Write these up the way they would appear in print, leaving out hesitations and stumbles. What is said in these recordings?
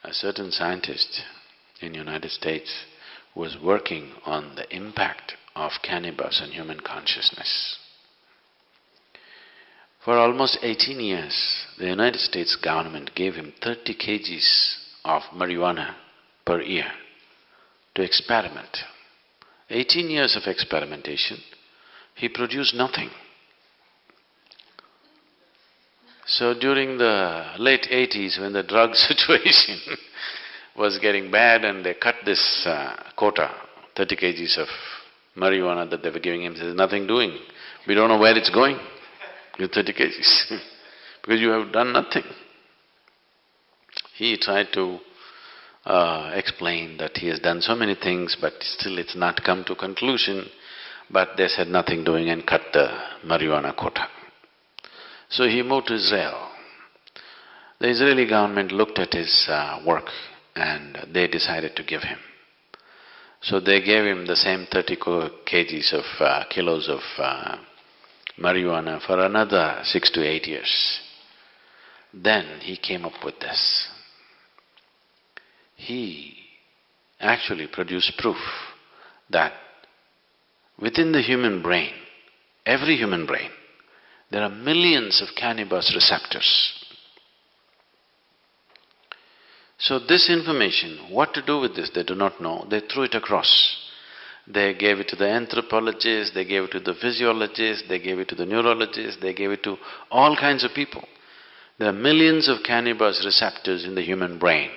a certain scientist in United States was working on the impact of cannabis on human consciousness. For almost 18 years, the United States government gave him 30 kgs of marijuana per year to experiment. 18 years of experimentation, he produced nothing. So during the late 80s, when the drug situation was getting bad and they cut this quota, 30 kgs of marijuana that they were giving him, there's nothing doing. We don't know where it's going with 30 kgs because you have done nothing. He tried to explain that he has done so many things but still it's not come to conclusion, but they said nothing doing and cut the marijuana quota. So he moved to Israel. The Israeli government looked at his work and they decided to give him. So they gave him the same 30 kgs of kilos of marijuana for another 6 to 8 years. Then he came up with this. He actually produced proof that within the human brain, every human brain, there are millions of cannabis receptors. So this information, what to do with this, they do not know, they threw it across. They gave it to the anthropologists, they gave it to the physiologists, they gave it to the neurologists, they gave it to all kinds of people. There are millions of cannabis receptors in the human brain.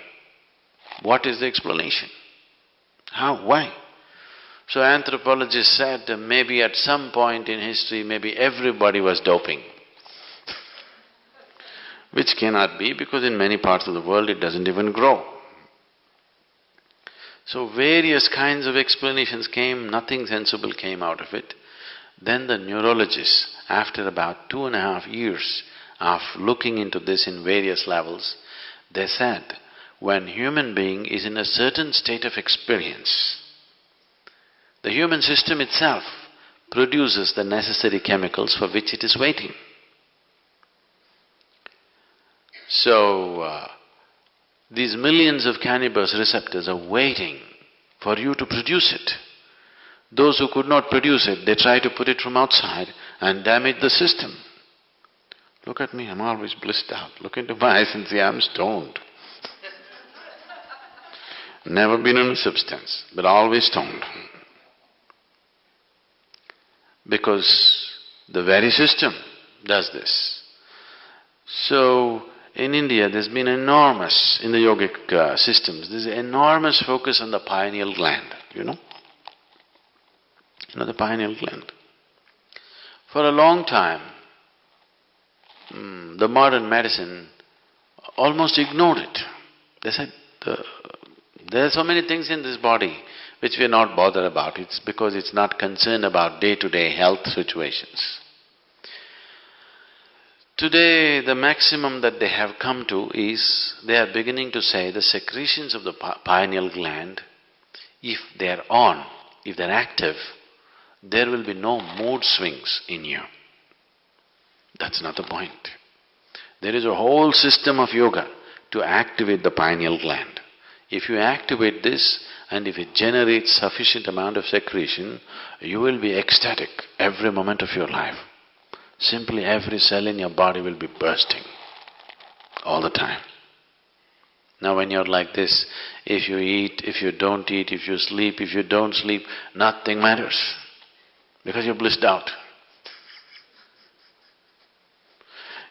What is the explanation? How? Why? So anthropologists said maybe at some point in history, maybe everybody was doping. Which cannot be because in many parts of the world it doesn't even grow. So various kinds of explanations came, nothing sensible came out of it. Then the neurologists, after about 2.5 years of looking into this in various levels, they said, when human being is in a certain state of experience, the human system itself produces the necessary chemicals for which it is waiting. So, these millions of cannabis receptors are waiting for you to produce it. Those who could not produce it, they try to put it from outside and damage the system. Look at me, I'm always blissed out. Look into my eyes and see I'm stoned. Never been on a substance, but always stoned. Because the very system does this. So, in India there's been enormous, in the yogic systems, there's enormous focus on the pineal gland, you know? You know the pineal gland? For a long time, the modern medicine almost ignored it. They said, there are so many things in this body which we are not bothered about, it's because it's not concerned about day-to-day health situations. Today, the maximum that they have come to is, they are beginning to say the secretions of the pineal gland, if they are on, if they are active, there will be no mood swings in you. That's not the point. There is a whole system of yoga to activate the pineal gland. If you activate this and if it generates sufficient amount of secretion, you will be ecstatic every moment of your life. Simply every cell in your body will be bursting all the time. Now when you're like this, if you eat, if you don't eat, if you sleep, if you don't sleep, nothing matters because you're blissed out.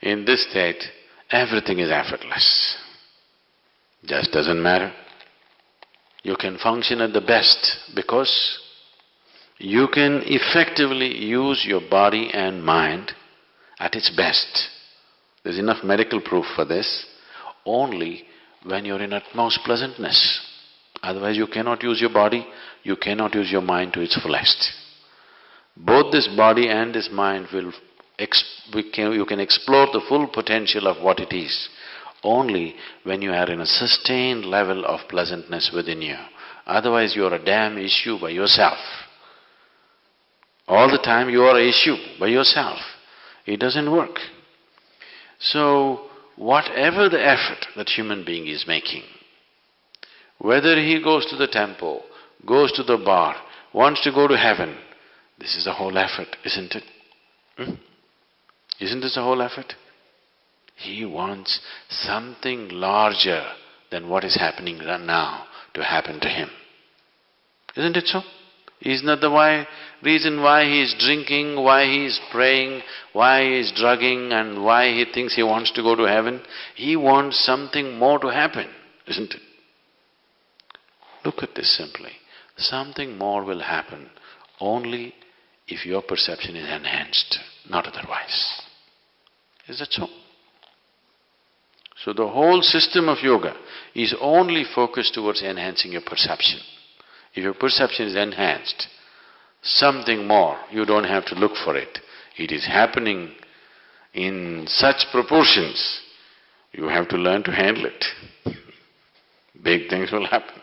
In this state, everything is effortless. Just doesn't matter. You can function at the best because you can effectively use your body and mind at its best. There's enough medical proof for this, only when you're in utmost pleasantness. Otherwise you cannot use your body, you cannot use your mind to its fullest. Both this body and this mind will… you can explore the full potential of what it is only when you are in a sustained level of pleasantness within you. Otherwise you are a damn issue by yourself. All the time you are an issue by yourself. It doesn't work. So, whatever the effort that human being is making, Whether he goes to the temple, goes to the bar, wants to go to heaven, this is the whole effort, isn't it? Isn't this the whole effort? He wants something larger than what is happening now to happen to him. Isn't it so? Isn't that the reason why he is drinking, why he is praying, why he is drugging, and why he thinks he wants to go to heaven? He wants something more to happen, isn't it? Look at this simply. Something more will happen only if your perception is enhanced, not otherwise. Is that so? So the whole system of yoga is only focused towards enhancing your perception. If your perception is enhanced, something more, you don't have to look for it. It is happening in such proportions, you have to learn to handle it. Big things will happen.